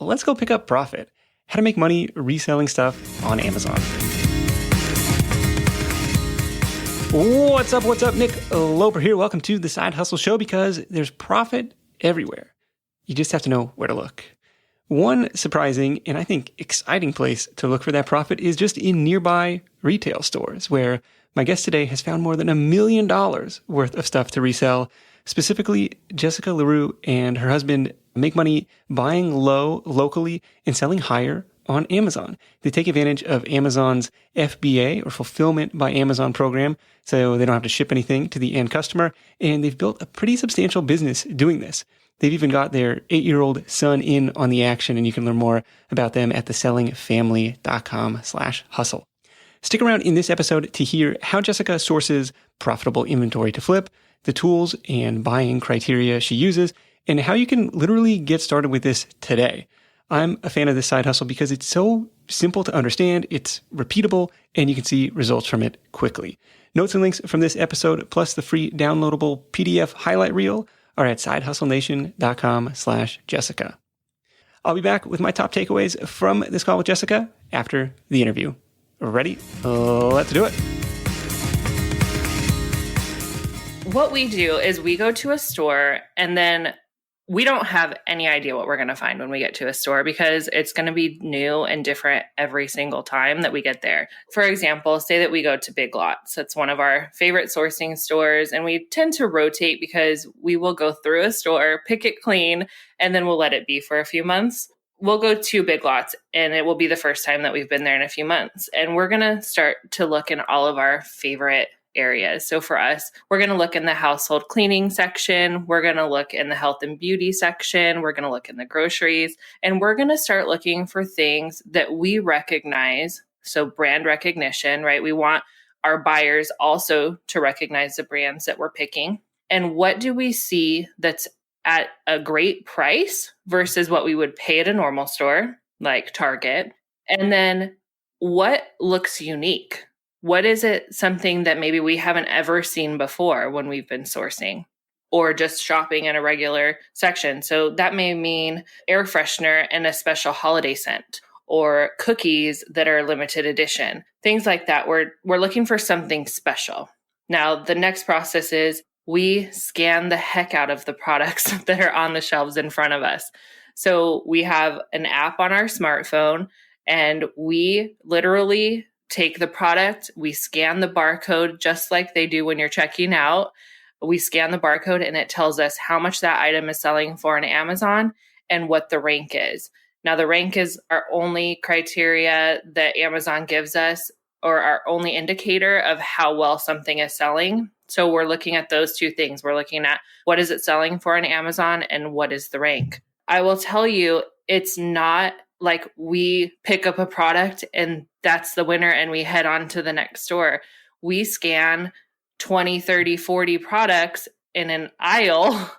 let's go pick up profit. How to make money reselling stuff on Amazon. What's up? Nick Loper here. Welcome to the Side Hustle Show, because there's profit everywhere. You just have to know where to look. One surprising and I think exciting place to look for that profit is just in nearby retail stores, where my guest today has found more than $1 million worth of stuff to resell. Specifically, Jessica Larrew and her husband make money buying low locally and selling higher on Amazon. They take advantage of Amazon's FBA, or Fulfillment by Amazon program, so they don't have to ship anything to the end customer, and they've built a pretty substantial business doing this. They've even got their 8-year-old son in on the action, and you can learn more about them at thesellingfamily.com/hustle. Stick around in this episode to hear how Jessica sources profitable inventory to flip, the tools and buying criteria she uses, and how you can literally get started with this today. I'm a fan of this side hustle because it's so simple to understand, it's repeatable, and you can see results from it quickly. Notes and links from this episode, plus the free downloadable PDF highlight reel, are at sidehustlenation.com/Jessica. I'll be back with my top takeaways from this call with Jessica after the interview. Ready? Let's do it. What we do is we go to a store, and then we don't have any idea what we're going to find when we get to a store, because it's going to be new and different every single time that we get there. For example, say that we go to Big Lots. It's one of our favorite sourcing stores, and we tend to rotate because we will go through a store, pick it clean, and then we'll let it be for a few months. We'll go to Big Lots, and it will be the first time that we've been there in a few months. And we're going to start to look in all of our favorite areas. So for us, we're going to look in the household cleaning section. We're going to look in the health and beauty section. We're going to look in the groceries, and we're going to start looking for things that we recognize. So brand recognition, right? We want our buyers also to recognize the brands that we're picking. And what do we see that's at a great price versus what we would pay at a normal store like Target? And then what looks unique? What is it, something that maybe we haven't ever seen before when we've been sourcing or just shopping in a regular section? So that may mean air freshener and a special holiday scent, or cookies that are limited edition, things like that. We're looking for something special. Now, the next process is we scan the heck out of the products that are on the shelves in front of us. So we have an app on our smartphone, and we literally take the product, we scan the barcode just like they do when you're checking out. We scan the barcode, and it tells us how much that item is selling for on Amazon and what the rank is. Now, the rank is our only criteria that Amazon gives us, or our only indicator of how well something is selling. So we're looking at those two things. We're looking at what is it selling for on Amazon and what is the rank. I will tell you, it's not like we pick up a product and that's the winner and we head on to the next store. We scan 20, 30, 40 products in an aisle,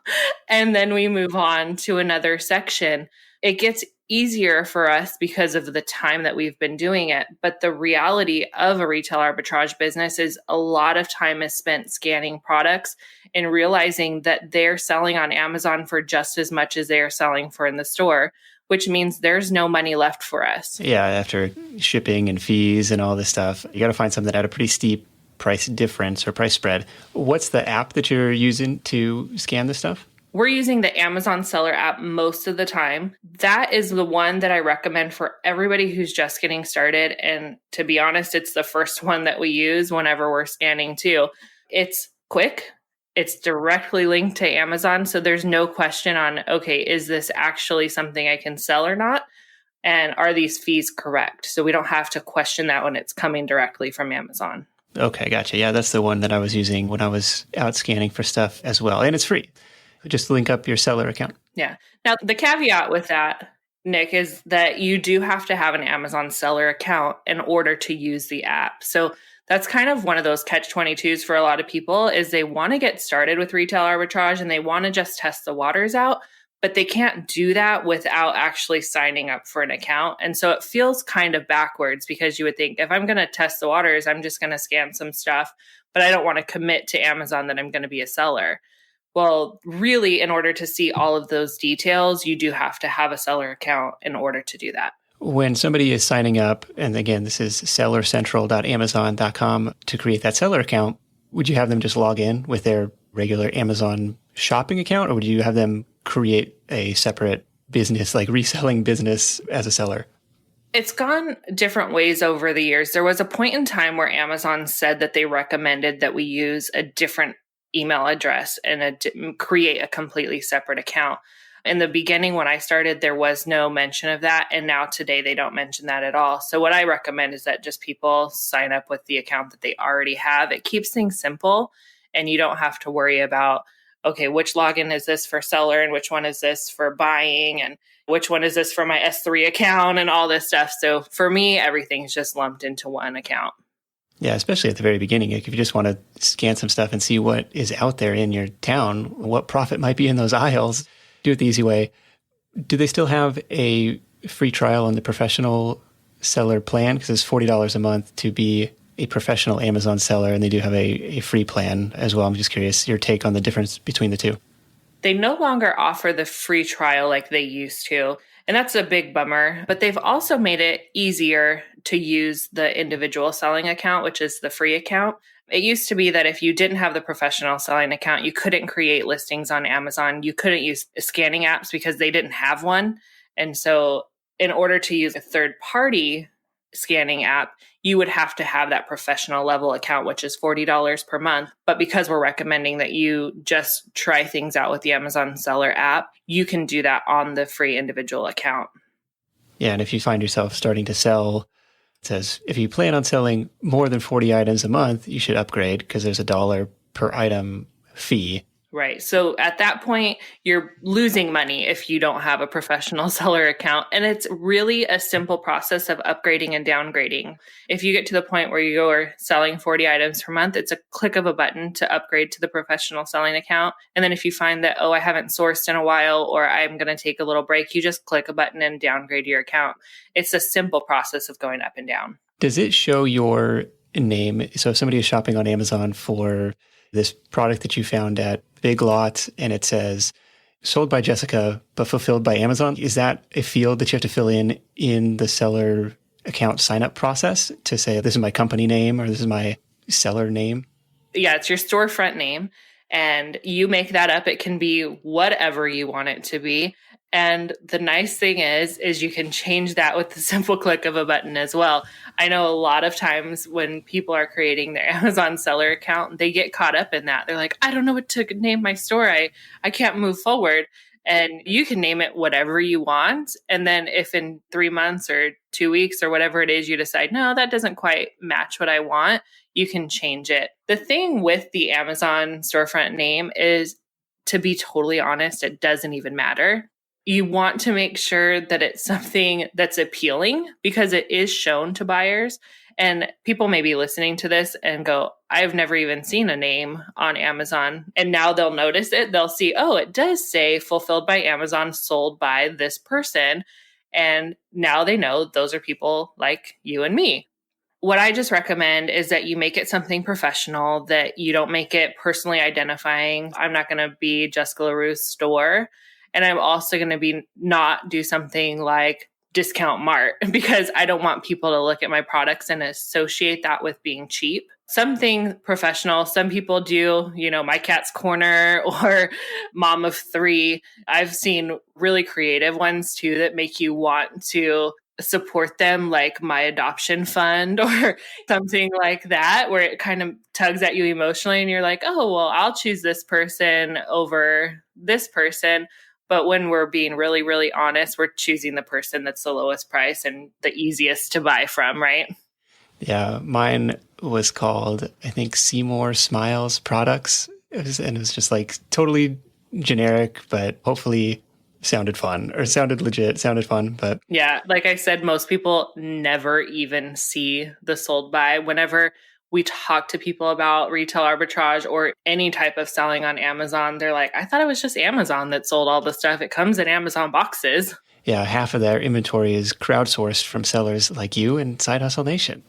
and then we move on to another section. It gets easier for us because of the time that we've been doing it. But the reality of a retail arbitrage business is a lot of time is spent scanning products and realizing that they're selling on Amazon for just as much as they are selling for in the store, which means there's no money left for us. Yeah, after shipping and fees and all this stuff, you got to find something at a pretty steep price difference or price spread. What's the app that you're using to scan this stuff? We're using the Amazon Seller app most of the time. That is the one that I recommend for everybody who's just getting started. And to be honest, it's the first one that we use whenever we're scanning too. It's quick. It's directly linked to Amazon. So there's no question on, okay, is this actually something I can sell or not? And are these fees correct? So we don't have to question that when it's coming directly from Amazon. Okay, gotcha. Yeah, that's the one that I was using when I was out scanning for stuff as well. And it's free. Just link up your seller account. Yeah. Now, the caveat with that, Nick, is that you do have to have an Amazon seller account in order to use the app. So that's kind of one of those catch-22s for a lot of people, is they want to get started with retail arbitrage and they want to just test the waters out, but they can't do that without actually signing up for an account. And so it feels kind of backwards, because you would think, if I'm going to test the waters, I'm just going to scan some stuff, but I don't want to commit to Amazon that I'm going to be a seller. Well, really, in order to see all of those details, you do have to have a seller account in order to do that. When somebody is signing up, and again, this is sellercentral.amazon.com to create that seller account, would you have them just log in with their regular Amazon shopping account, or would you have them create a separate business, like reselling business as a seller? It's gone different ways over the years. There was a point in time where Amazon said that they recommended that we use a different email address and create a completely separate account. In the beginning, when I started, there was no mention of that. And now today, they don't mention that at all. So what I recommend is that just people sign up with the account that they already have. It keeps things simple, and you don't have to worry about, okay, which login is this for seller and which one is this for buying and which one is this for my S3 account and all this stuff. So for me, everything's just lumped into one account. Yeah, especially at the very beginning. Like if you just want to scan some stuff and see what is out there in your town, what profit might be in those aisles, do it the easy way. Do they still have a free trial on the professional seller plan? Because it's $40 a month to be a professional Amazon seller, and they do have a free plan as well. I'm just curious your take on the difference between the two. They no longer offer the free trial like they used to, and that's a big bummer. But they've also made it easier to use the individual selling account, which is the free account. It used to be that if you didn't have the professional selling account, you couldn't create listings on Amazon. You couldn't use scanning apps because they didn't have one. And so in order to use a third-party scanning app, you would have to have that professional level account, which is $40 per month. But because we're recommending that you just try things out with the Amazon seller app, you can do that on the free individual account. Yeah, and if you find yourself starting to sell, it says if you plan on selling more than 40 items a month, you should upgrade because there's $1 per item fee. Right. So at that point, you're losing money if you don't have a professional seller account. And it's really a simple process of upgrading and downgrading. If you get to the point where you are selling 40 items per month, it's a click of a button to upgrade to the professional selling account. And then if you find that, I haven't sourced in a while, or I'm going to take a little break, you just click a button and downgrade your account. It's a simple process of going up and down. Does it show your name? So if somebody is shopping on Amazon for this product that you found at Big Lots and it says sold by Jessica, but fulfilled by Amazon, is that a field that you have to fill in the seller account sign-up process to say, this is my company name or this is my seller name? Yeah, it's your storefront name. And you make that up. It can be whatever you want it to be. And the nice thing is you can change that with the simple click of a button as well. I know a lot of times when people are creating their Amazon seller account, they get caught up in that. They're like, I don't know what to name my store. I can't move forward. And you can name it whatever you want. And then if in 3 months or 2 weeks or whatever it is, you decide, no, that doesn't quite match what I want, you can change it. The thing with the Amazon storefront name is, to be totally honest, it doesn't even matter. You want to make sure that it's something that's appealing because it is shown to buyers. And people may be listening to this and go, I've never even seen a name on Amazon. And now they'll notice it. They'll see, it does say fulfilled by Amazon, sold by this person. And now they know those are people like you and me. What I just recommend is that you make it something professional, that you don't make it personally identifying. I'm not going to be Jessica Larrew's store. And I'm also going to be not do something like Discount Mart because I don't want people to look at my products and associate that with being cheap. Something professional. Some people do, My Cat's Corner or Mom of Three. I've seen really creative ones too that make you want to support them, like My Adoption Fund or something like that, where it kind of tugs at you emotionally and you're like, I'll choose this person over this person. But when we're being really, really honest, we're choosing the person that's the lowest price and the easiest to buy from, right? Yeah, mine was called, I think, Seymour Smiles Products. It was just like totally generic, but hopefully sounded fun or sounded legit, sounded fun. But yeah, like I said, most people never even see the sold by. Whenever we talk to people about retail arbitrage or any type of selling on Amazon, they're like, I thought it was just Amazon that sold all the stuff. It comes in Amazon boxes. Yeah, half of their inventory is crowdsourced from sellers like you and Side Hustle Nation.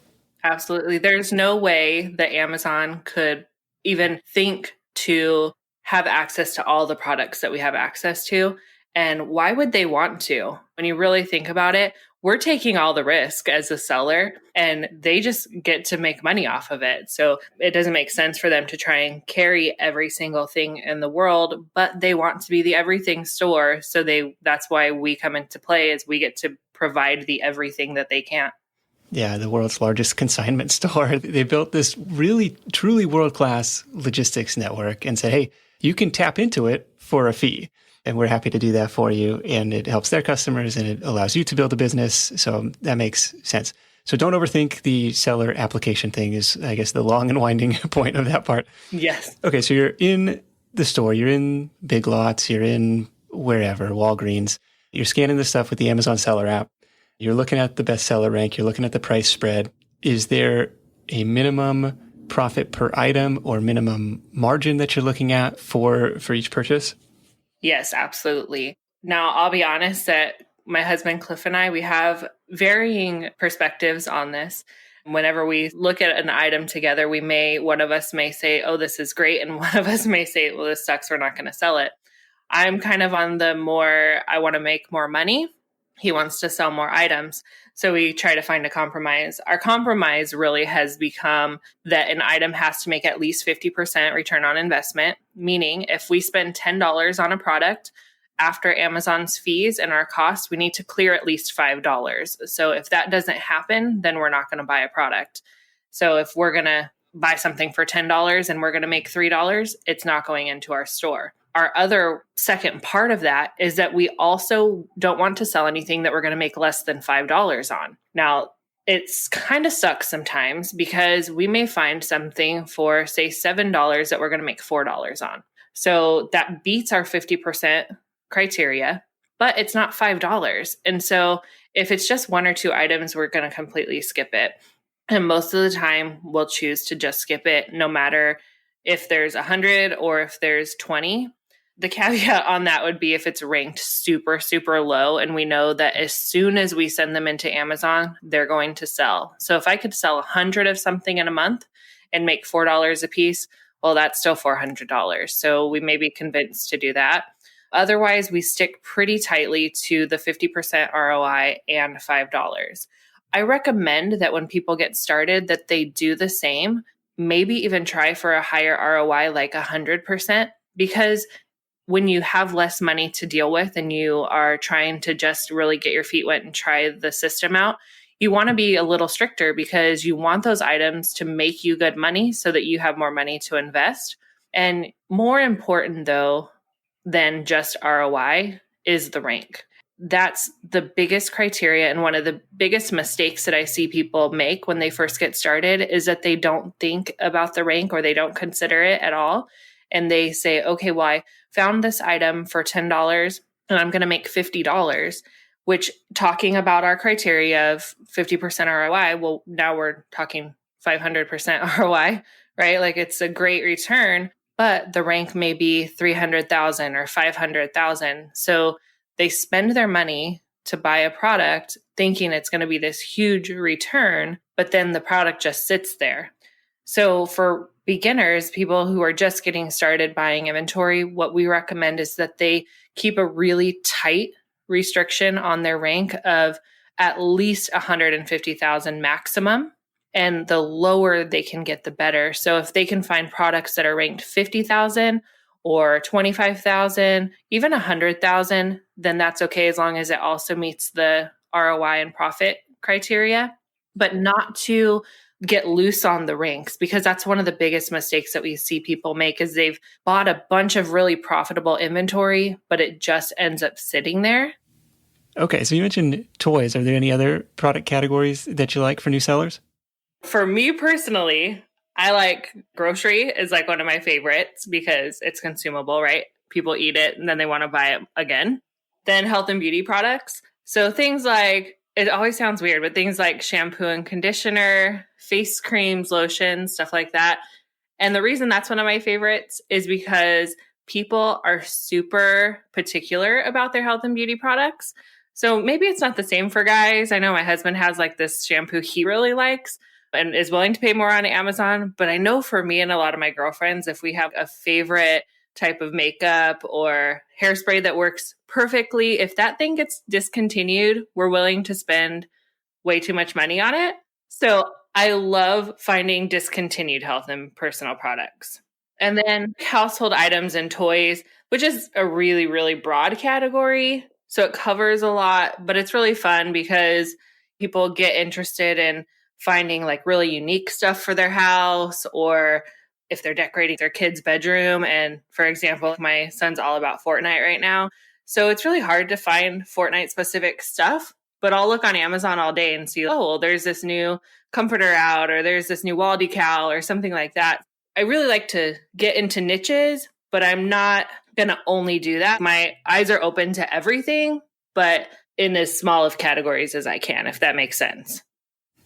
Absolutely. There's no way that Amazon could even think to have access to all the products that we have access to. And why would they want to? When you really think about it, we're taking all the risk as a seller and they just get to make money off of it. So it doesn't make sense for them to try and carry every single thing in the world, but they want to be the everything store. So that's why we come into play, is we get to provide the everything that they can't. Yeah, the world's largest consignment store. They built this really, truly world-class logistics network and said, hey, you can tap into it for a fee. And we're happy to do that for you. And it helps their customers and it allows you to build a business. So that makes sense. So don't overthink the seller application thing is, I guess, the long and winding point of that part. Yes. Okay, so you're in the store, you're in Big Lots, you're in wherever, Walgreens. You're scanning the stuff with the Amazon seller app. You're looking at the bestseller rank. You're looking at the price spread. Is there a minimum profit per item or minimum margin that you're looking at for each purchase? Yes, absolutely. Now, I'll be honest that my husband, Cliff, and I, we have varying perspectives on this. Whenever we look at an item together, one of us may say, oh, this is great. And one of us may say, well, this sucks. We're not going to sell it. I'm kind of on the more, I want to make more money. He wants to sell more items. So we try to find a compromise. Our compromise really has become that an item has to make at least 50% return on investment, meaning if we spend $10 on a product, after Amazon's fees and our costs, we need to clear at least $5. So if that doesn't happen, then we're not going to buy a product. So if we're going to buy something for $10 and we're going to make $3, it's not going into our store. Our other second part of that is that we also don't want to sell anything that we're going to make less than $5 on. Now, it's kind of sucks sometimes because we may find something for, say, $7 that we're going to make $4 on. So that beats our 50% criteria, but it's not $5. And so if it's just one or two items, we're going to completely skip it. And most of the time, we'll choose to just skip it, no matter if there's 100 or if there's 20. The caveat on that would be if it's ranked super, super low and we know that as soon as we send them into Amazon, they're going to sell. So if I could sell 100 of something in a month and make $4 a piece, well, that's still $400. So we may be convinced to do that. Otherwise, we stick pretty tightly to the 50% ROI and $5. I recommend that when people get started that they do the same, maybe even try for a higher ROI like 100%, because when you have less money to deal with and you are trying to just really get your feet wet and try the system out, you want to be a little stricter because you want those items to make you good money so that you have more money to invest. And more important, though, than just ROI is the rank. That's the biggest criteria. And one of the biggest mistakes that I see people make when they first get started is that they don't think about the rank or they don't consider it at all. And they say, okay, well, I found this item for $10 and I'm going to make $50, which, talking about our criteria of 50% ROI, well, now we're talking 500% ROI, right? Like, it's a great return, but the rank may be 300,000 or 500,000. So they spend their money to buy a product thinking it's going to be this huge return, but then the product just sits there. So for beginners, people who are just getting started buying inventory, what we recommend is that they keep a really tight restriction on their rank of at least 150,000 maximum. And the lower they can get, the better. So if they can find products that are ranked 50,000 or 25,000, even 100,000, then that's okay, as long as it also meets the ROI and profit criteria, but not to get loose on the ranks, because that's one of the biggest mistakes that we see people make is they've bought a bunch of really profitable inventory, but it just ends up sitting there. Okay, so you mentioned toys. Are there any other product categories that you like for new sellers? For me personally, I like grocery is like one of my favorites because it's consumable, right? People eat it and then they want to buy it again. Then health and beauty products. So things like, it always sounds weird, but things like shampoo and conditioner, face creams, lotions, stuff like that. And the reason that's one of my favorites is because people are super particular about their health and beauty products. So maybe it's not the same for guys. I know my husband has like this shampoo he really likes and is willing to pay more on Amazon. But I know for me and a lot of my girlfriends, if we have a favorite type of makeup or hairspray that works perfectly. If that thing gets discontinued, we're willing to spend way too much money on it. So I love finding discontinued health and personal products. And then household items and toys, which is a really, really broad category. So it covers a lot, but it's really fun because people get interested in finding like really unique stuff for their house, or if they're decorating their kid's bedroom. And for example, my son's all about Fortnite right now. So it's really hard to find Fortnite specific stuff, but I'll look on Amazon all day and see, oh, well, there's this new comforter out, or there's this new wall decal or something like that. I really like to get into niches, but I'm not going to only do that. My eyes are open to everything, but in as small of categories as I can, if that makes sense.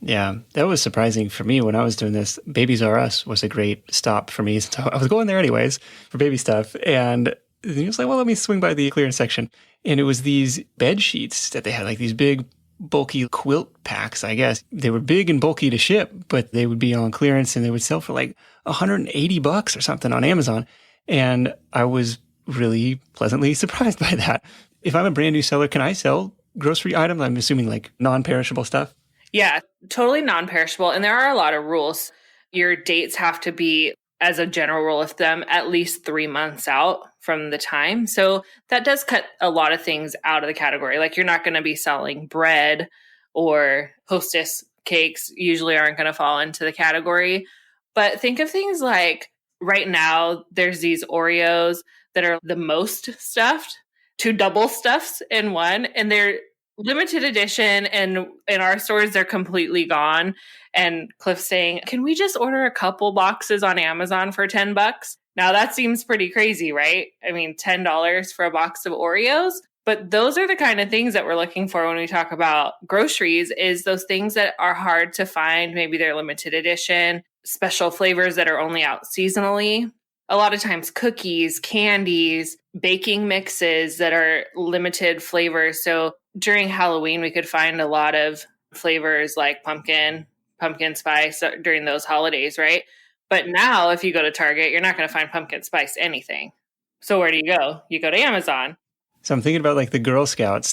Yeah, that was surprising for me when I was doing this. Babies R Us was a great stop for me. So I was going there anyways for baby stuff. And he was like, well, let me swing by the clearance section. And it was these bed sheets that they had, like these big, bulky quilt packs, I guess. They were big and bulky to ship, but they would be on clearance and they would sell for like $180 or something on Amazon. And I was really pleasantly surprised by that. If I'm a brand new seller, can I sell grocery items? I'm assuming like non-perishable stuff. Yeah, totally non-perishable. And there are a lot of rules. Your dates have to be, as a general rule of thumb, at least 3 months out from the time. So that does cut a lot of things out of the category. Like you're not going to be selling bread, or Hostess cakes usually aren't going to fall into the category. But think of things like right now, there's these Oreos that are the most stuffed, 2 double stuffs in one, and they're limited edition, and in our stores they're completely gone. And Cliff's saying, can we just order a couple boxes on Amazon for $10? Now that seems pretty crazy, right? I mean, $10 for a box of Oreos. But those are the kind of things that we're looking for when we talk about groceries, is those things that are hard to find. Maybe they're limited edition, special flavors that are only out seasonally. A lot of times cookies, candies, baking mixes that are limited flavors. So during Halloween, we could find a lot of flavors like pumpkin spice during those holidays, right? But now if you go to Target, you're not going to find pumpkin spice anything. So where do you go? You go to Amazon. So I'm thinking about like the Girl Scout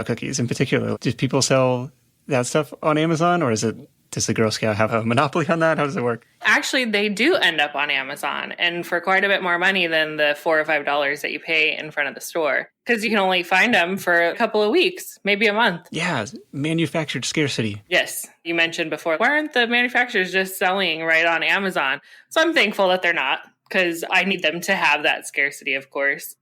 cookies in particular. Do people sell that stuff on Amazon, or does the Girl Scout have a monopoly on that? How does it work? Actually, they do end up on Amazon, and for quite a bit more money than the $4 or $5 that you pay in front of the store, because you can only find them for a couple of weeks, maybe a month. Yeah, manufactured scarcity. Yes, you mentioned before, why aren't the manufacturers just selling right on Amazon? So I'm thankful that they're not, because I need them to have that scarcity, of course.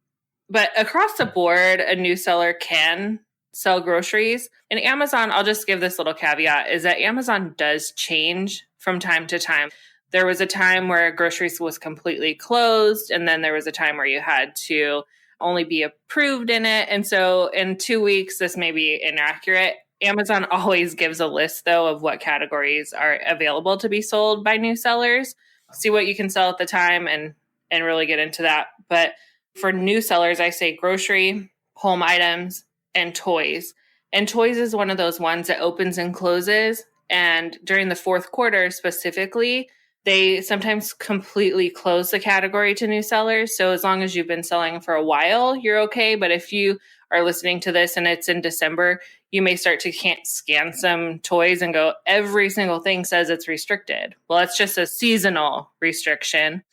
But across the board, a new seller can sell groceries. And Amazon, I'll just give this little caveat, is that Amazon does change from time to time. There was a time where groceries was completely closed, and then there was a time where you had to only be approved in it. And so in 2 weeks, this may be inaccurate. Amazon always gives a list, though, of what categories are available to be sold by new sellers. See what you can sell at the time and really get into that. But for new sellers, I say grocery, home items, and toys. And toys is one of those ones that opens and closes. And during the fourth quarter specifically, they sometimes completely close the category to new sellers. So as long as you've been selling for a while, you're okay. But if you are listening to this and it's in December, you may start to can't scan some toys and go, every single thing says it's restricted. Well, it's just a seasonal restriction.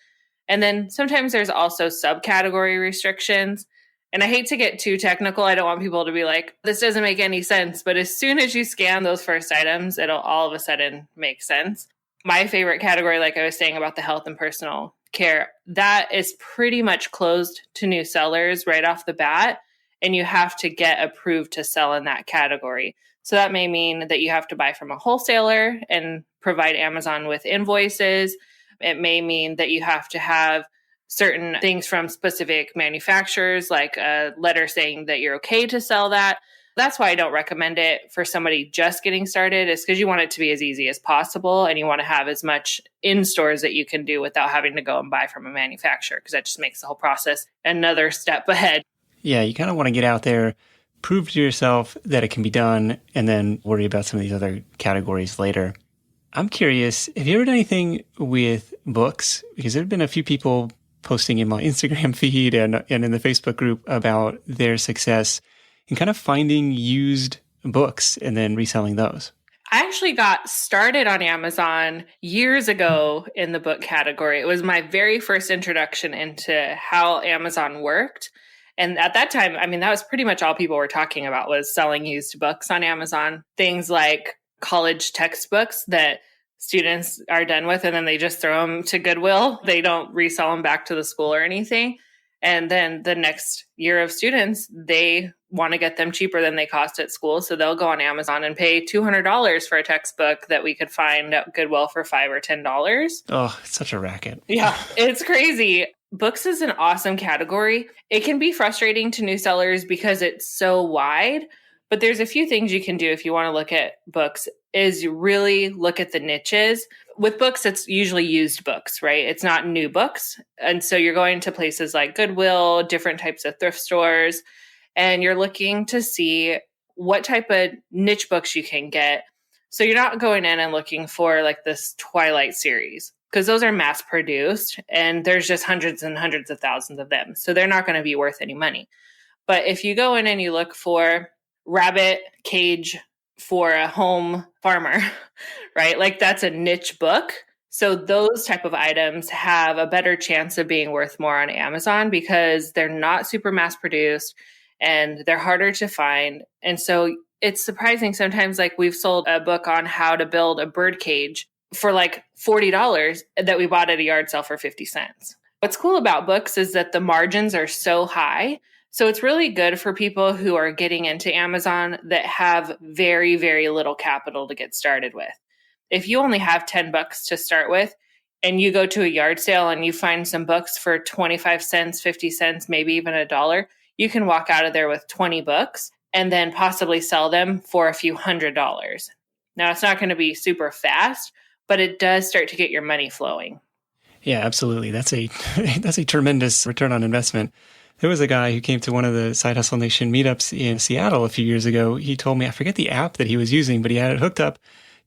And then sometimes there's also subcategory restrictions. And I hate to get too technical. I don't want people to be like, this doesn't make any sense. But as soon as you scan those first items, it'll all of a sudden make sense. My favorite category, like I was saying about the health and personal care, that is pretty much closed to new sellers right off the bat. And you have to get approved to sell in that category. So that may mean that you have to buy from a wholesaler and provide Amazon with invoices. It may mean that you have to have certain things from specific manufacturers, like a letter saying that you're okay to sell that. That's why I don't recommend it for somebody just getting started, is because you want it to be as easy as possible and you want to have as much in stores that you can do without having to go and buy from a manufacturer, because that just makes the whole process another step ahead. Yeah, you kind of want to get out there, prove to yourself that it can be done, and then worry about some of these other categories later. I'm curious, have you ever done anything with books? Because there have been a few people posting in my Instagram feed and in the Facebook group about their success in kind of finding used books and then reselling those. I actually got started on Amazon years ago in the book category. It was my very first introduction into how Amazon worked. And at that time, I mean, that was pretty much all people were talking about was selling used books on Amazon. Things like college textbooks that students are done with, and then they just throw them to Goodwill. They don't resell them back to the school or anything. And then the next year of students, they want to get them cheaper than they cost at school. So they'll go on Amazon and pay $200 for a textbook that we could find at Goodwill for $5 or $10. Oh, it's such a racket. Yeah, it's crazy. Books is an awesome category. It can be frustrating to new sellers because it's so wide, but there's a few things you can do if you want to look at books is you really look at the niches. With books, it's usually used books, right? It's not new books. And so you're going to places like Goodwill, different types of thrift stores, and you're looking to see what type of niche books you can get. So you're not going in and looking for like this Twilight series, because those are mass produced and there's just hundreds and hundreds of thousands of them. So they're not going to be worth any money. But if you go in and you look for rabbit cage for a home farmer, right? Like that's a niche book. So those type of items have a better chance of being worth more on Amazon because they're not super mass produced and they're harder to find. And so it's surprising sometimes, like we've sold a book on how to build a bird cage for like $40 that we bought at a yard sale for 50 cents. What's cool about books is that the margins are so high. So it's really good for people who are getting into Amazon that have very, very little capital to get started with. If you only have $10 to start with and you go to a yard sale and you find some books for 25 cents, 50 cents, maybe even $1, you can walk out of there with 20 books and then possibly sell them for a few $100s. Now, it's not going to be super fast, but it does start to get your money flowing. Yeah, absolutely. That's a tremendous return on investment. There was a guy who came to one of the Side Hustle Nation meetups in Seattle a few years ago. He told me, I forget the app that he was using, but he had it hooked up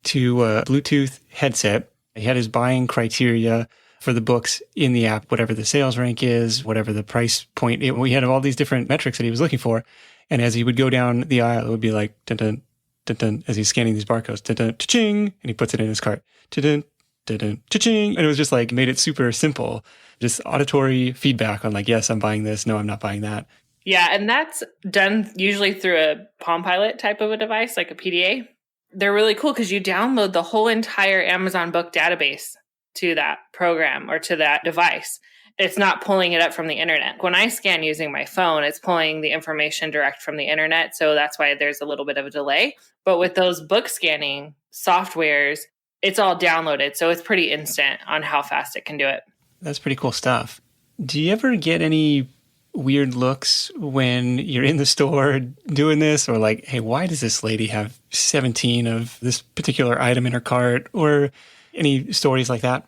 to a Bluetooth headset. He had his buying criteria for the books in the app, whatever the sales rank is, whatever the price point. We had all these different metrics that he was looking for. And as he would go down the aisle, it would be like, dun, dun, dun, dun, as he's scanning these barcodes, dun, dun, cha-ching, and he puts it in his cart, dun, dun, dun, dun, cha-ching. And it was just like, made it super simple. Just auditory feedback on like, yes, I'm buying this. No, I'm not buying that. Yeah. And that's done usually through a Palm Pilot type of a device, like a PDA. They're really cool because you download the whole entire Amazon book database to that program or to that device. It's not pulling it up from the internet. When I scan using my phone, it's pulling the information direct from the internet. So that's why there's a little bit of a delay. But with those book scanning softwares, it's all downloaded. So it's pretty instant on how fast it can do it. That's pretty cool stuff. Do you ever get any weird looks when you're in the store doing this? Or like, hey, why does this lady have 17 of this particular item in her cart? Or any stories like that?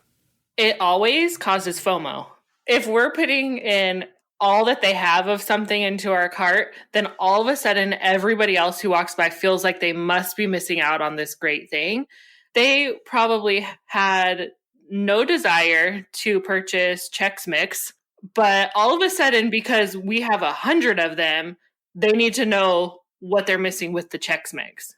It always causes FOMO. If we're putting in all that they have of something into our cart, then all of a sudden everybody else who walks by feels like they must be missing out on this great thing. They probably had no desire to purchase Chex Mix, but all of a sudden, because we have 100 of them, they need to know what they're missing with the Chex Mix.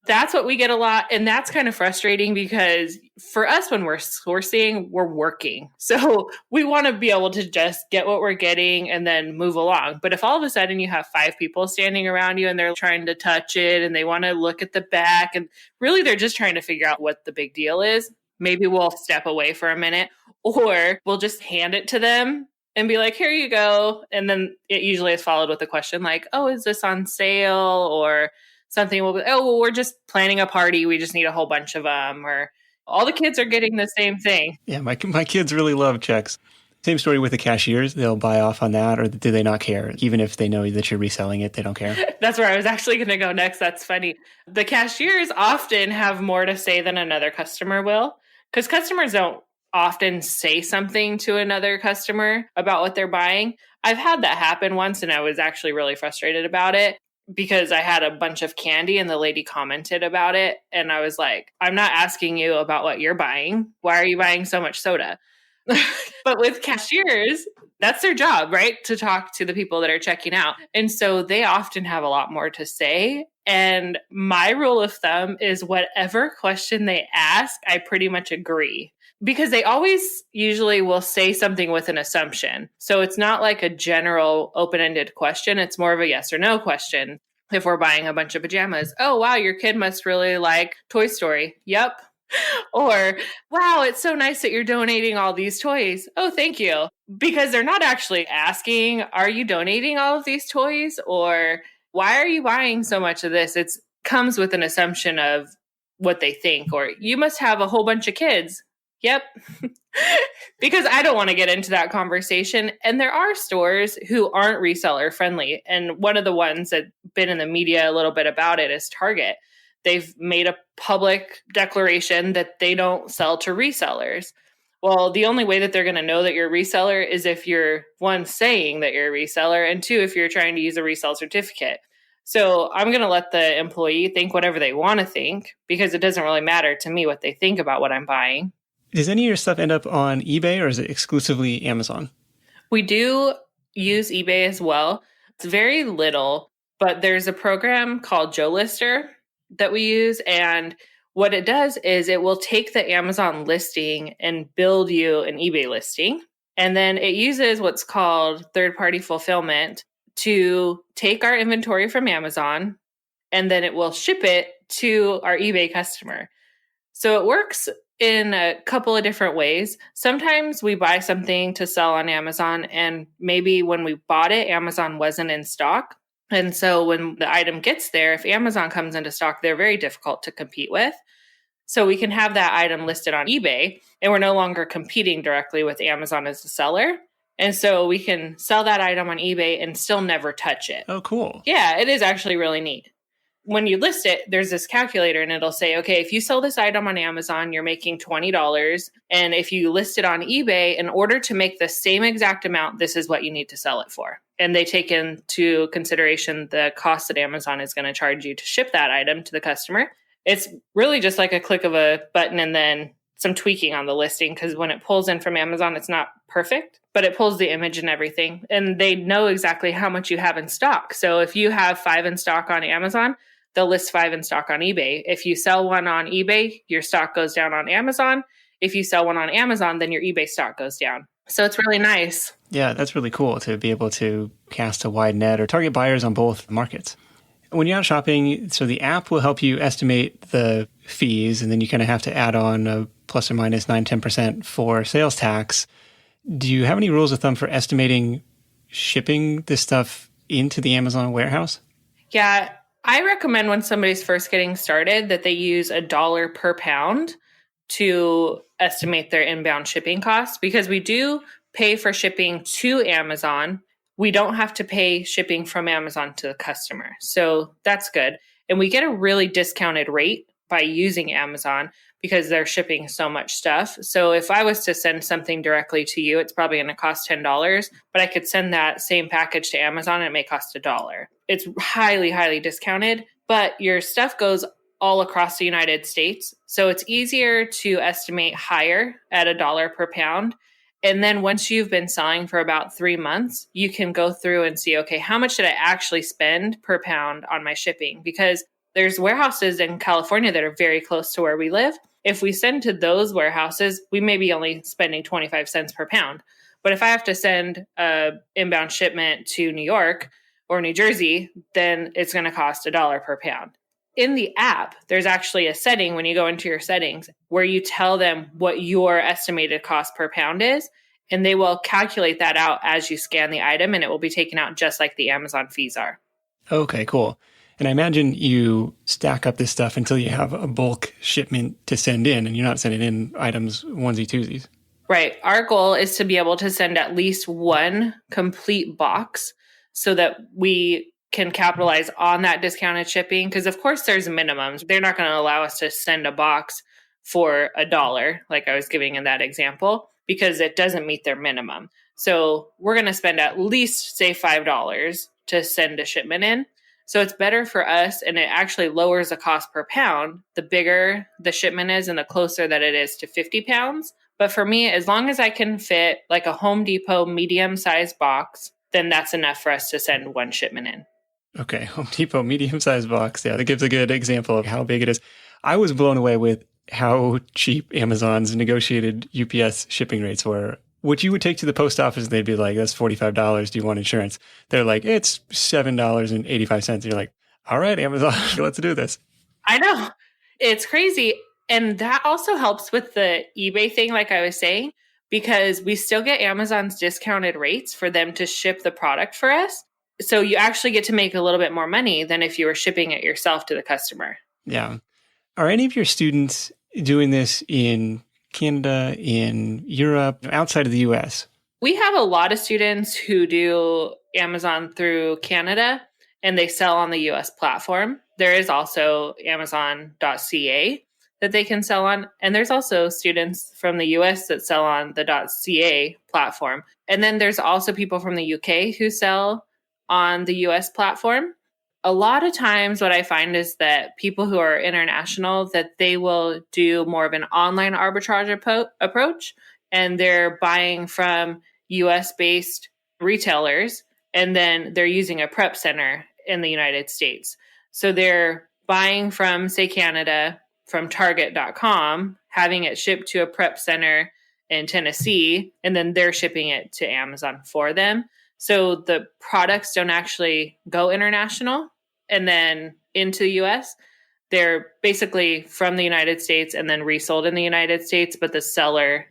That's what we get a lot. And that's kind of frustrating because for us, when we're sourcing, we're working. So we want to be able to just get what we're getting and then move along. But if all of a sudden you have 5 people standing around you and they're trying to touch it and they want to look at the back and really they're just trying to figure out what the big deal is, maybe we'll step away for a minute or we'll just hand it to them and be like, here you go. And then it usually is followed with a question like, oh, is this on sale? Or something will be, oh, well, we're just planning a party. We just need a whole bunch of them. Or all the kids are getting the same thing. Yeah, my kids really love checks. Same story with the cashiers. They'll buy off on that, or do they not care? Even if they know that you're reselling it, they don't care. That's where I was actually going to go next. That's funny. The cashiers often have more to say than another customer will, because customers don't often say something to another customer about what they're buying. I've had that happen once, and I was actually really frustrated about it because I had a bunch of candy and the lady commented about it. And I was like, I'm not asking you about what you're buying. Why are you buying so much soda? But with cashiers, that's their job, right? To talk to the people that are checking out. And so they often have a lot more to say. And my rule of thumb is whatever question they ask, I pretty much agree. Because they always usually will say something with an assumption. So it's not like a general open-ended question. It's more of a yes or no question. If we're buying a bunch of pajamas, oh, wow, your kid must really like Toy Story. Yep. Or, wow, it's so nice that you're donating all these toys. Oh, thank you. Because they're not actually asking, are you donating all of these toys? Or why are you buying so much of this? It comes with an assumption of what they think. Or you must have a whole bunch of kids. Yep. Because I don't want to get into that conversation. And there are stores who aren't reseller friendly. And one of the ones that's been in the media a little bit about it is Target. They've made a public declaration that they don't sell to resellers. Well, the only way that they're going to know that you're a reseller is if you're, one, saying that you're a reseller, and two, if you're trying to use a resale certificate. So I'm going to let the employee think whatever they want to think, because it doesn't really matter to me what they think about what I'm buying. Does any of your stuff end up on eBay, or is it exclusively Amazon? We do use eBay as well. It's very little, but there's a program called Joe Lister that we use. And what it does is it will take the Amazon listing and build you an eBay listing. And then it uses what's called third-party fulfillment to take our inventory from Amazon, and then it will ship it to our eBay customer. So it works in a couple of different ways. Sometimes we buy something to sell on Amazon, and maybe when we bought it, Amazon wasn't in stock. And so when the item gets there, if Amazon comes into stock, they're very difficult to compete with. So we can have that item listed on eBay, and we're no longer competing directly with Amazon as the seller. And so we can sell that item on eBay and still never touch it. Oh, cool. Yeah, it is actually really neat. When you list it, there's this calculator and it'll say, okay, if you sell this item on Amazon, you're making $20. And if you list it on eBay, in order to make the same exact amount, this is what you need to sell it for. And they take into consideration the cost that Amazon is going to charge you to ship that item to the customer. It's really just like a click of a button and then some tweaking on the listing, because when it pulls in from Amazon, it's not perfect, but it pulls the image and everything. And they know exactly how much you have in stock. So if you have 5 in stock on Amazon, they'll list 5 in stock on eBay. If you sell one on eBay, your stock goes down on Amazon. If you sell one on Amazon, then your eBay stock goes down. So it's really nice. Yeah, that's really cool to be able to cast a wide net or target buyers on both markets. When you're out shopping, so the app will help you estimate the fees, and then you kind of have to add on a plus or minus 9-10% for sales tax. Do you have any rules of thumb for estimating shipping this stuff into the Amazon warehouse? Yeah, I recommend when somebody's first getting started that they use $1 per pound to estimate their inbound shipping costs, because we do pay for shipping to Amazon. We don't have to pay shipping from Amazon to the customer. So that's good. And we get a really discounted rate by using Amazon because they're shipping so much stuff. So if I was to send something directly to you, it's probably going to cost $10, but I could send that same package to Amazon and it may cost $1. It's highly, highly discounted, but your stuff goes all across the United States. So it's easier to estimate higher at $1 per pound. And then once you've been selling for about 3 months, you can go through and see, okay, how much did I actually spend per pound on my shipping? Because there's warehouses in California that are very close to where we live. If we send to those warehouses, we may be only spending 25 cents per pound. But if I have to send an inbound shipment to New York or New Jersey, then it's going to cost $1 per pound. In the app, there's actually a setting when you go into your settings where you tell them what your estimated cost per pound is, and they will calculate that out as you scan the item, and it will be taken out just like the Amazon fees are. Okay, cool. And I imagine you stack up this stuff until you have a bulk shipment to send in, and you're not sending in items onesie twosies. Right. Our goal is to be able to send at least one complete box so that we can capitalize on that discounted shipping. Because of course there's minimums. They're not going to allow us to send a box for $1, like I was giving in that example, because it doesn't meet their minimum. So we're going to spend at least, say, $5 to send a shipment in. So it's better for us, and it actually lowers the cost per pound the bigger the shipment is and the closer that it is to 50 pounds. But for me, as long as I can fit like a Home Depot medium-sized box, then that's enough for us to send one shipment in. Okay, Home Depot medium-sized box. Yeah, that gives a good example of how big it is. I was blown away with how cheap Amazon's negotiated UPS shipping rates were. What you would take to the post office, they'd be like, that's $45. Do you want insurance? They're like, it's $7.85. You're like, all right, Amazon, let's do this. I know. It's crazy. And that also helps with the eBay thing, like I was saying, because we still get Amazon's discounted rates for them to ship the product for us. So you actually get to make a little bit more money than if you were shipping it yourself to the customer. Yeah. Are any of your students doing this in Canada, in Europe, outside of the US? We have a lot of students who do Amazon through Canada and they sell on the US platform. There is also Amazon.ca that they can sell on. And there's also students from the US that sell on the .ca platform. And then there's also people from the UK who sell on the US platform. A lot of times what I find is that people who are international, that they will do more of an online arbitrage approach, and they're buying from US based retailers, and then they're using a prep center in the United States. So they're buying from, say, Canada, from Target.com, having it shipped to a prep center in Tennessee, and then they're shipping it to Amazon for them. So the products don't actually go international and then into the US. They're basically from the United States and then resold in the United States, but the seller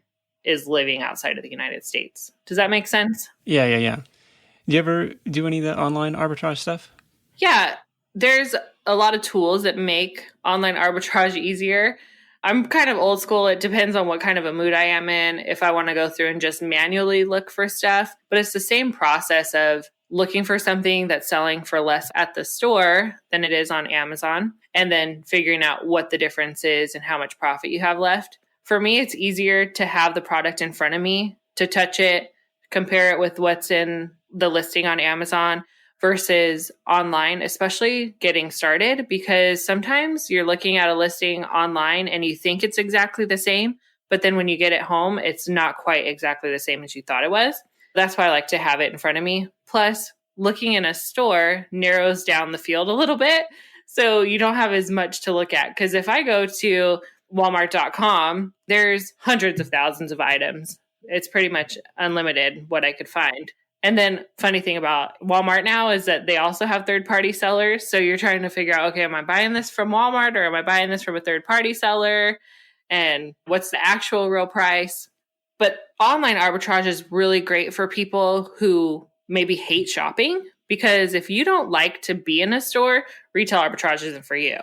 is living outside of the United States. Does that make sense? Yeah. Do you ever do any of the online arbitrage stuff? Yeah, there's a lot of tools that make online arbitrage easier. I'm kind of old school. It depends on what kind of a mood I am in, if I want to go through and just manually look for stuff. But it's the same process of looking for something that's selling for less at the store than it is on Amazon, and then figuring out what the difference is and how much profit you have left. For me, it's easier to have the product in front of me, to touch it, compare it with what's in the listing on Amazon versus online, especially getting started, because sometimes you're looking at a listing online and you think it's exactly the same, but then when you get it home, it's not quite exactly the same as you thought it was. That's why I like to have it in front of me. Plus, looking in a store narrows down the field a little bit, so you don't have as much to look at. Because if I go to Walmart.com, there's hundreds of thousands of items. It's pretty much unlimited what I could find. And then funny thing about Walmart now is that they also have third-party sellers. So you're trying to figure out, okay, am I buying this from Walmart or am I buying this from a third-party seller? And what's the actual real price? But online arbitrage is really great for people who maybe hate shopping, because if you don't like to be in a store, retail arbitrage isn't for you.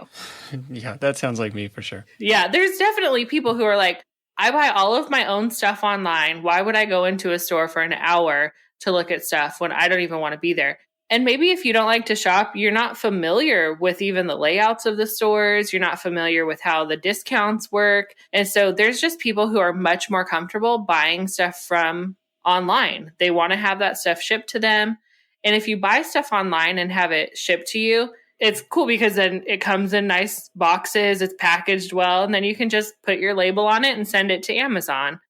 Yeah, that sounds like me for sure. Yeah, there's definitely people who are like, I buy all of my own stuff online. Why would I go into a store for an hour to look at stuff when I don't even want to be there? And maybe if you don't like to shop, you're not familiar with even the layouts of the stores. You're not familiar with how the discounts work. And so there's just people who are much more comfortable buying stuff from online. They want to have that stuff shipped to them. And if you buy stuff online and have it shipped to you, it's cool because then it comes in nice boxes, it's packaged well, and then you can just put your label on it and send it to Amazon.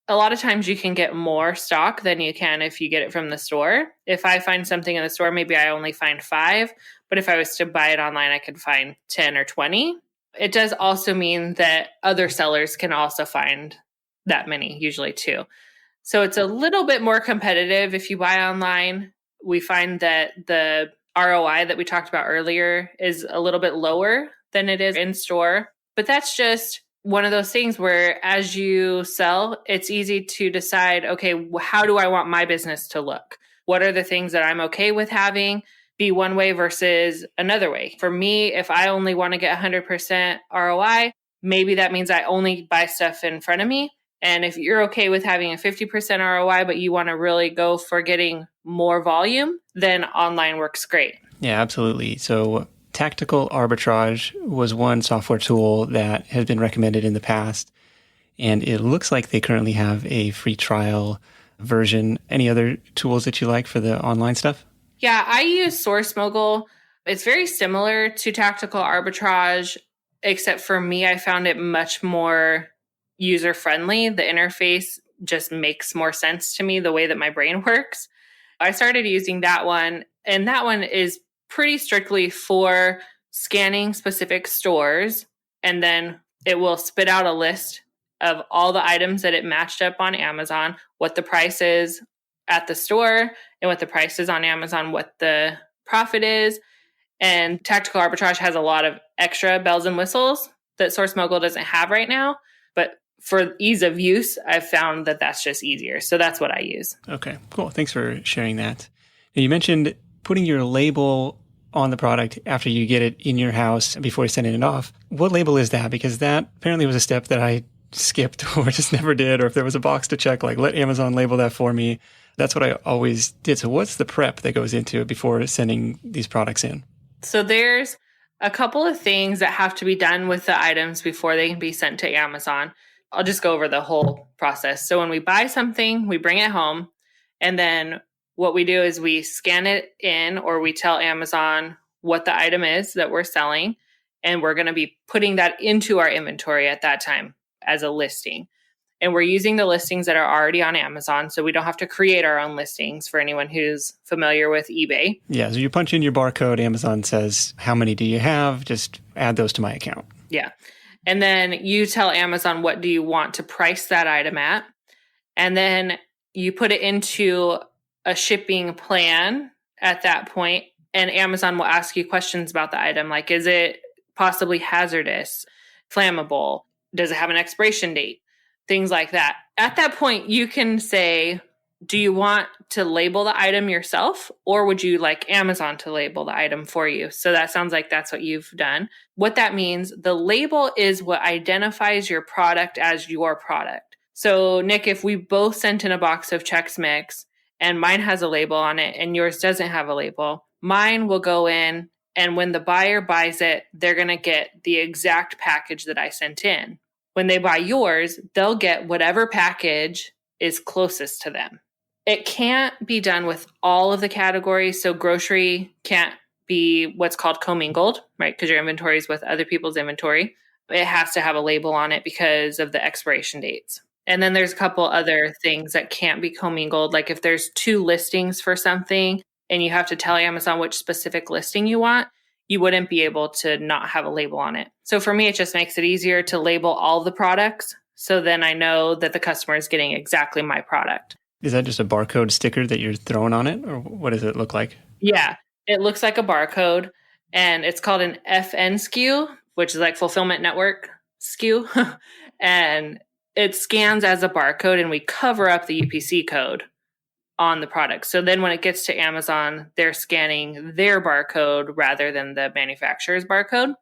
A lot of times you can get more stock than you can if you get it from the store. If I find something in the store, maybe I only find 5, but if I was to buy it online, I could find 10 or 20. It does also mean that other sellers can also find that many, usually too. So it's a little bit more competitive if you buy online. We find that the ROI that we talked about earlier is a little bit lower than it is in store. But that's just one of those things where as you sell, it's easy to decide, okay, how do I want my business to look? What are the things that I'm okay with having be one way versus another way? For me, if I only want to get 100% ROI, maybe that means I only buy stuff in front of me. And if you're okay with having a 50% ROI, but you want to really go for getting more volume, then online works great. Yeah, absolutely. So Tactical Arbitrage was one software tool that has been recommended in the past, and it looks like they currently have a free trial version. Any other tools that you like for the online stuff? Yeah, I use SourceMogul. It's very similar to Tactical Arbitrage, except for me, I found it much more user-friendly. The interface just makes more sense to me the way that my brain works. I started using that one, and that one is pretty strictly for scanning specific stores, and then it will spit out a list of all the items that it matched up on Amazon, what the price is at the store, and what the price is on Amazon, what the profit is. And Tactical Arbitrage has a lot of extra bells and whistles that Source Mogul doesn't have right now. But for ease of use, I've found that that's just easier. So that's what I use. Okay, cool. Thanks for sharing that. Now, you mentioned putting your label on the product after you get it in your house before sending it off. What label is that? Because that apparently was a step that I skipped or just never did. Or if there was a box to check, like let Amazon label that for me. That's what I always did. So what's the prep that goes into it before sending these products in? So there's a couple of things that have to be done with the items before they can be sent to Amazon. I'll just go over the whole process. So when we buy something, we bring it home, and then what we do is we scan it in, or we tell Amazon what the item is that we're selling, and we're going to be putting that into our inventory at that time as a listing. And we're using the listings that are already on Amazon, so we don't have to create our own listings for anyone who's familiar with eBay. Yeah, so you punch in your barcode, Amazon says, how many do you have? Just add those to my account. Yeah. And then you tell Amazon what do you want to price that item at. And then you put it into a shipping plan at that point, and Amazon will ask you questions about the item, like, is it possibly hazardous, flammable? Does it have an expiration date? Things like that. At that point, you can say, do you want to label the item yourself, or would you like Amazon to label the item for you? So that sounds like that's what you've done. What that means, the label is what identifies your product as your product. So Nick, if we both sent in a box of Chex Mix and mine has a label on it and yours doesn't have a label, mine will go in, and when the buyer buys it, they're going to get the exact package that I sent in. When they buy yours, they'll get whatever package is closest to them. It can't be done with all of the categories. So grocery can't be what's called commingled, right? Because your inventory is with other people's inventory. It has to have a label on it because of the expiration dates. And then there's a couple other things that can't be commingled. Like if there's 2 listings for something and you have to tell Amazon which specific listing you want, you wouldn't be able to not have a label on it. So for me, it just makes it easier to label all the products. So then I know that the customer is getting exactly my product. Is that just a barcode sticker that you're throwing on it, or what does it look like? Yeah, it looks like a barcode, and it's called an FN SKU, which is like fulfillment network SKU. And it scans as a barcode, and we cover up the UPC code on the product. So then when it gets to Amazon, they're scanning their barcode rather than the manufacturer's barcode.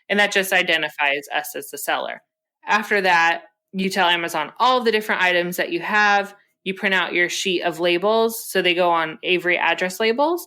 And that just identifies us as the seller. After that, you tell Amazon all of the different items that you have. You print out your sheet of labels. So they go on Avery address labels,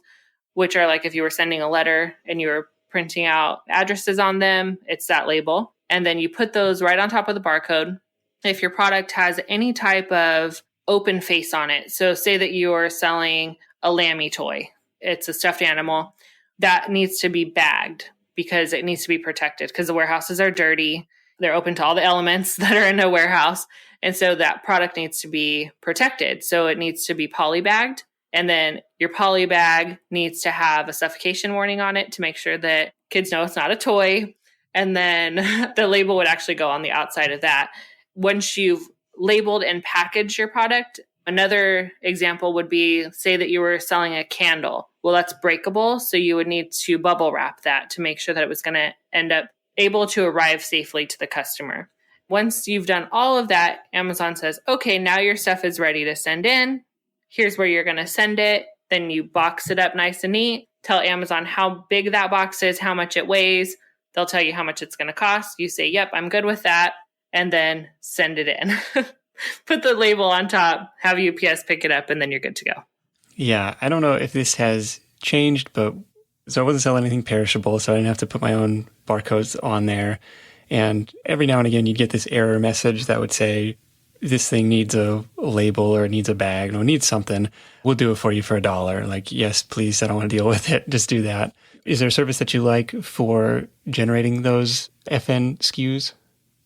which are like if you were sending a letter and you were printing out addresses on them, it's that label. And then you put those right on top of the barcode. If your product has any type of open face on it. So say that you are selling a Lammy toy. It's a stuffed animal. That needs to be bagged because it needs to be protected because the warehouses are dirty. They're open to all the elements that are in a warehouse. And so that product needs to be protected. So it needs to be polybagged. And then your poly bag needs to have a suffocation warning on it to make sure that kids know it's not a toy. And then the label would actually go on the outside of that. Once you've labeled and packaged your product, another example would be, say that you were selling a candle. Well, that's breakable. So you would need to bubble wrap that to make sure that it was going to end up able to arrive safely to the customer. Once you've done all of that, Amazon says, okay, now your stuff is ready to send in. Here's where you're going to send it. Then you box it up nice and neat. Tell Amazon how big that box is, how much it weighs. They'll tell you how much it's going to cost. You say, yep, I'm good with that. And then send it in. Put the label on top, have UPS pick it up, and then you're good to go. Yeah, I don't know if this has changed, but so I wasn't selling anything perishable, so I didn't have to put my own barcodes on there. And every now and again, you'd get this error message that would say, this thing needs a label or it needs a bag or it needs something. We'll do it for you for $1. Like, yes, please, I don't want to deal with it. Just do that. Is there a service that you like for generating those FN SKUs?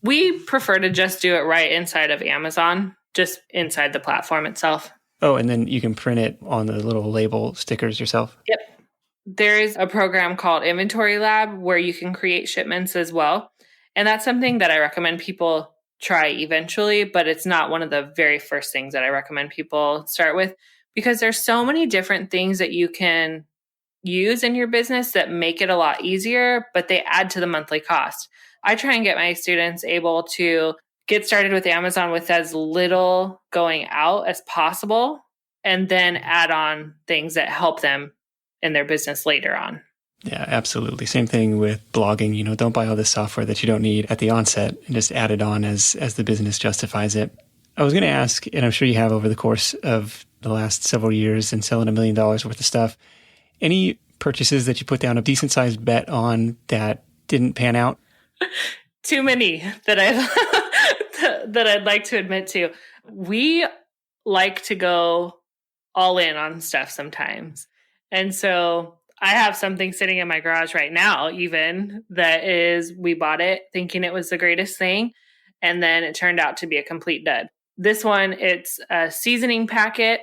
We prefer to just do it right inside of Amazon, just inside the platform itself. Oh, and then you can print it on the little label stickers yourself? Yep. There is a program called Inventory Lab where you can create shipments as well. And that's something that I recommend people try eventually, but it's not one of the very first things that I recommend people start with, because there's so many different things that you can use in your business that make it a lot easier, but they add to the monthly cost. I try and get my students able to get started with Amazon with as little going out as possible, and then add on things that help them in their business later on. Yeah, absolutely. Same thing with blogging. Don't buy all this software that you don't need at the onset and just add it on as the business justifies it. I was going to ask, and I'm sure you have over the course of the last several years and selling $1 million worth of stuff, any purchases that you put down a decent sized bet on that didn't pan out? Too many that I'd like to admit to. We like to go all in on stuff sometimes. And so I have something sitting in my garage right now, even that is, we bought it thinking it was the greatest thing. And then it turned out to be a complete dud. This one, it's a seasoning packet,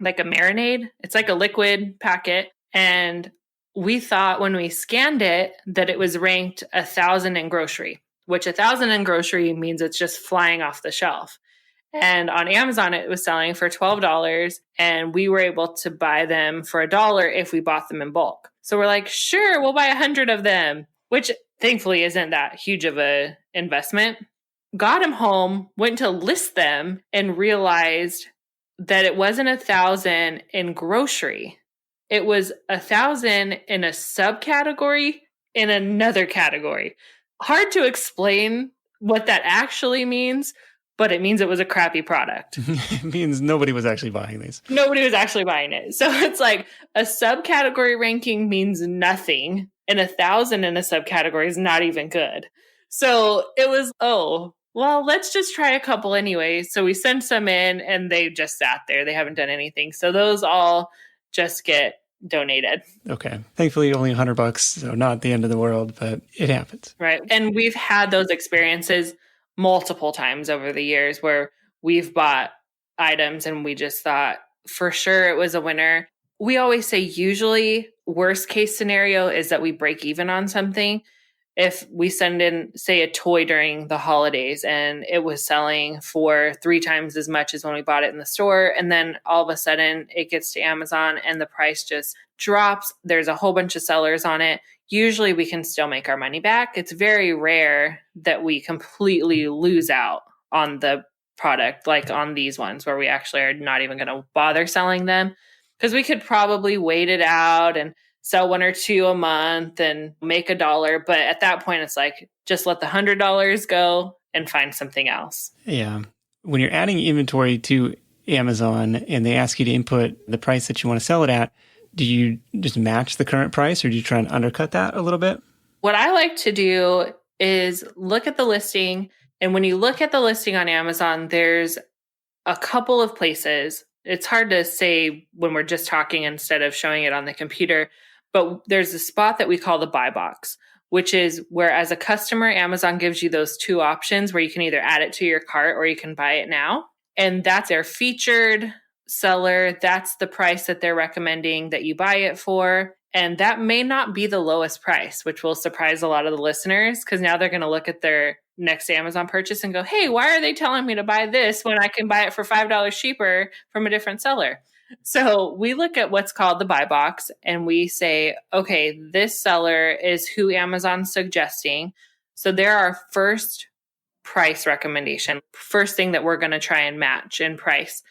like a marinade. It's like a liquid packet. And we thought when we scanned it that it was ranked 1,000 in grocery, which 1,000 in grocery means it's just flying off the shelf. And on Amazon, it was selling for $12, and we were able to buy them for $1 if we bought them in bulk. So we're like, sure, we'll buy 100 of them, which thankfully isn't that huge of a investment. Got them home, went to list them, and realized that it wasn't 1,000 in grocery. It was 1,000 in a subcategory in another category. Hard to explain what that actually means, but it means it was a crappy product. It means nobody was actually buying these. Nobody was actually buying it. So it's like a subcategory ranking means nothing, and 1,000 in a subcategory is not even good. So it was, well, let's just try a couple anyway. So we sent some in, and they just sat there. They haven't done anything. So those all just get donated. Okay. Thankfully, only $100, so not the end of the world, but it happens. Right. And we've had those experiences multiple times over the years where we've bought items and we just thought for sure it was a winner. We always say usually worst case scenario is that we break even on something. If we send in, say, a toy during the holidays and it was selling for 3 times as much as when we bought it in the store, and then all of a sudden it gets to Amazon and the price just drops, there's a whole bunch of sellers on it, usually we can still make our money back. It's very rare that we completely lose out on the product, like on these ones where we actually are not even going to bother selling them, because we could probably wait it out and sell 1 or 2 a month and make $1. But at that point, it's like, just let the $100 go and find something else. Yeah. When you're adding inventory to Amazon and they ask you to input the price that you want to sell it at, do you just match the current price or do you try and undercut that a little bit? What I like to do is look at the listing. And when you look at the listing on Amazon, there's a couple of places. It's hard to say when we're just talking instead of showing it on the computer. But there's a spot that we call the buy box, which is where as a customer, Amazon gives you those 2 options where you can either add it to your cart or you can buy it now. And that's their featured seller. That's the price that they're recommending that you buy it for. And that may not be the lowest price, which will surprise a lot of the listeners, because now they're going to look at their next Amazon purchase and go, hey, why are they telling me to buy this when I can buy it for $5 cheaper from a different seller? So we look at what's called the buy box and we say, okay, this seller is who Amazon's suggesting. So they're our first price recommendation, first thing that we're going to try and match in price.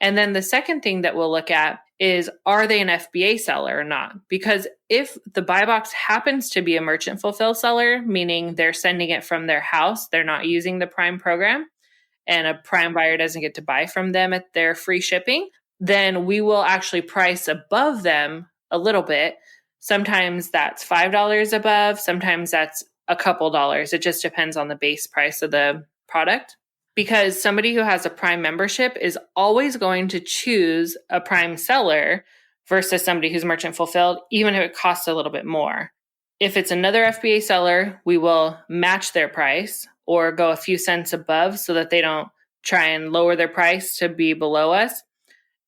And then the second thing that we'll look at is, are they an FBA seller or not? Because if the buy box happens to be a merchant fulfilled seller, meaning they're sending it from their house, they're not using the Prime program, and a Prime buyer doesn't get to buy from them at their free shipping, then we will actually price above them a little bit. Sometimes that's $5 above. Sometimes that's a couple dollars. It just depends on the base price of the product. Because somebody who has a Prime membership is always going to choose a Prime seller versus somebody who's merchant fulfilled, even if it costs a little bit more. If it's another FBA seller, we will match their price. or go a few cents above so that they don't try and lower their price to be below us.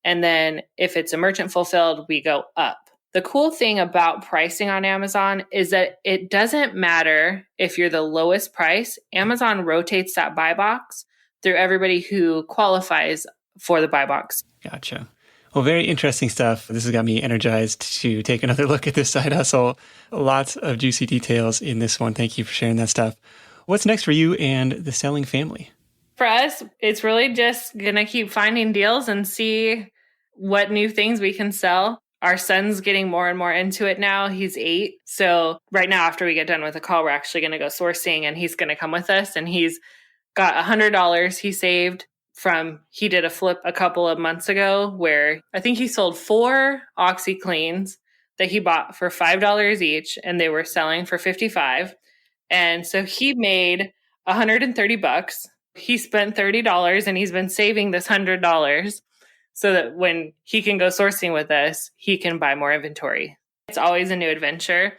And then if it's a merchant fulfilled, we go up. The cool thing about pricing on Amazon is that it doesn't matter if you're the lowest price. Amazon rotates that buy box through everybody who qualifies for the buy box. Gotcha. Well, very interesting stuff. This has got me energized to take another look at this side hustle. Lots of juicy details in this one. Thank you for sharing that stuff. What's next for you and the selling family? For us, it's really just going to keep finding deals and see what new things we can sell. Our son's getting more and more into it now. He's 8. So right now, after we get done with the call, we're actually going to go sourcing and he's going to come with us. And he's got $100 he saved from, he did a flip a couple of months ago where I think he sold 4 OxyCleans that he bought for $5 each and they were selling for $55. And so he made $130. He spent $30 and he's been saving this $100 so that when he can go sourcing with us, he can buy more inventory. It's always a new adventure.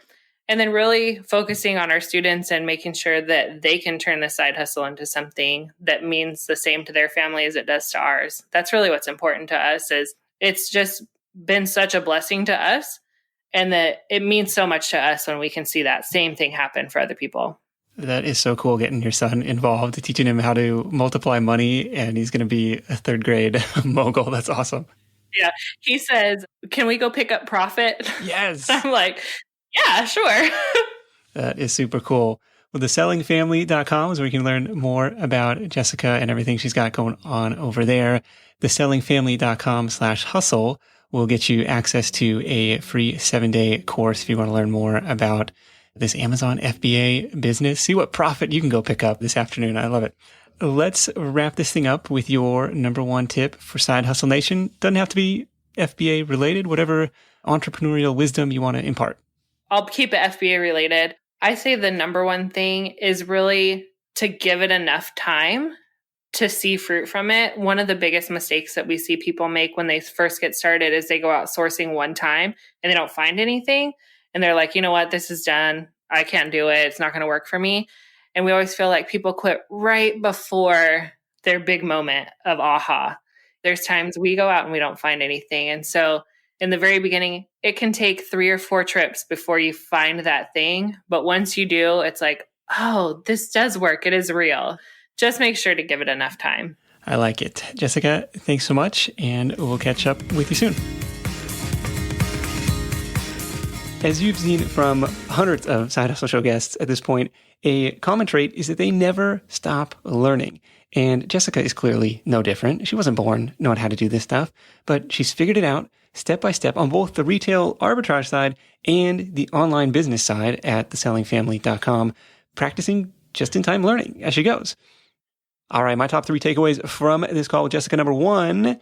And then really focusing on our students and making sure that they can turn the side hustle into something that means the same to their family as it does to ours. That's really what's important to us. Is it's just been such a blessing to us and that it means so much to us when we can see that same thing happen for other people. That is so cool, getting your son involved, teaching him how to multiply money, and he's going to be a 3rd grade mogul. That's awesome. Yeah. He says, can we go pick up profit? Yes. I'm like, yeah, sure. That is super cool. Well, thesellingfamily.com is where you can learn more about Jessica and everything she's got going on over there. Thesellingfamily.com/hustle will get you access to a free 7-day course if you want to learn more about this Amazon FBA business. See what profit you can go pick up this afternoon. I love it. Let's wrap this thing up with your number 1 tip for Side Hustle Nation. Doesn't have to be FBA related, whatever entrepreneurial wisdom you want to impart. I'll keep it FBA related. I say the number 1 thing is really to give it enough time to see fruit from it. One of the biggest mistakes that we see people make when they first get started is they go out sourcing one time and they don't find anything. And they're like, you know what, this is done. I can't do it. It's not going to work for me. And we always feel like people quit right before their big moment of aha. There's times we go out and we don't find anything. And so in the very beginning, it can take 3 or 4 trips before you find that thing. But once you do, it's like, oh, this does work. It is real. Just make sure to give it enough time. I like it. Jessica, thanks so much. And we'll catch up with you soon. As you've seen from hundreds of Side Hustle Show guests at this point, a common trait is that they never stop learning. And Jessica is clearly no different. She wasn't born knowing how to do this stuff, but she's figured it out step by step on both the retail arbitrage side and the online business side at thesellingfamily.com, practicing just-in-time learning as she goes. All right, my top 3 takeaways from this call with Jessica. Number 1,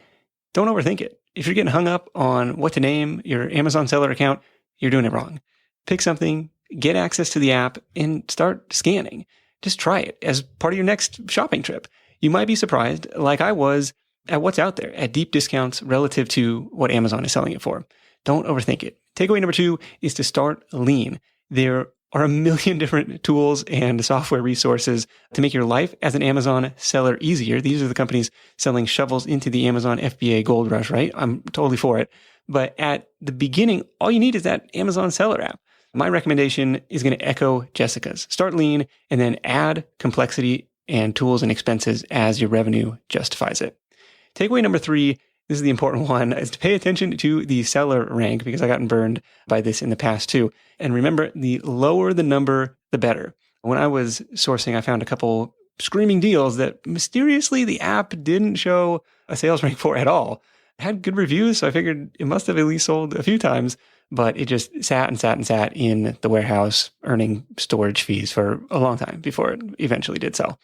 don't overthink it. If you're getting hung up on what to name your Amazon seller account, you're doing it wrong. Pick something, get access to the app, and start scanning. Just try it as part of your next shopping trip. You might be surprised, like I was, at what's out there at deep discounts relative to what Amazon is selling it for. Don't overthink it. Takeaway number 2 is to start lean. There are a million different tools and software resources to make your life as an Amazon seller easier. These are the companies selling shovels into the Amazon FBA gold rush, right? I'm totally for it. But at the beginning, all you need is that Amazon seller app. My recommendation is going to echo Jessica's. Start lean and then add complexity and tools and expenses as your revenue justifies it. Takeaway number 3, this is the important one, is to pay attention to the seller rank because I've gotten burned by this in the past too. And remember, the lower the number, the better. When I was sourcing, I found a couple screaming deals that mysteriously the app didn't show a sales rank for at all. It had good reviews, so I figured it must have at least sold a few times, but it just sat in the warehouse earning storage fees for a long time before it eventually did sell.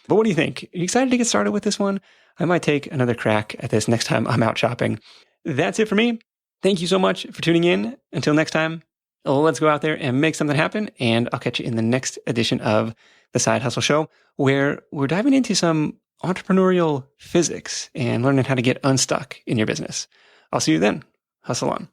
But what do you think? Are you excited to get started with this one? I might take another crack at this next time I'm out shopping. That's it for me. Thank you so much for tuning in. Until next time, let's go out there and make something happen. And I'll catch you in the next edition of The Side Hustle Show, where we're diving into some entrepreneurial physics and learning how to get unstuck in your business. I'll see you then. Hustle on.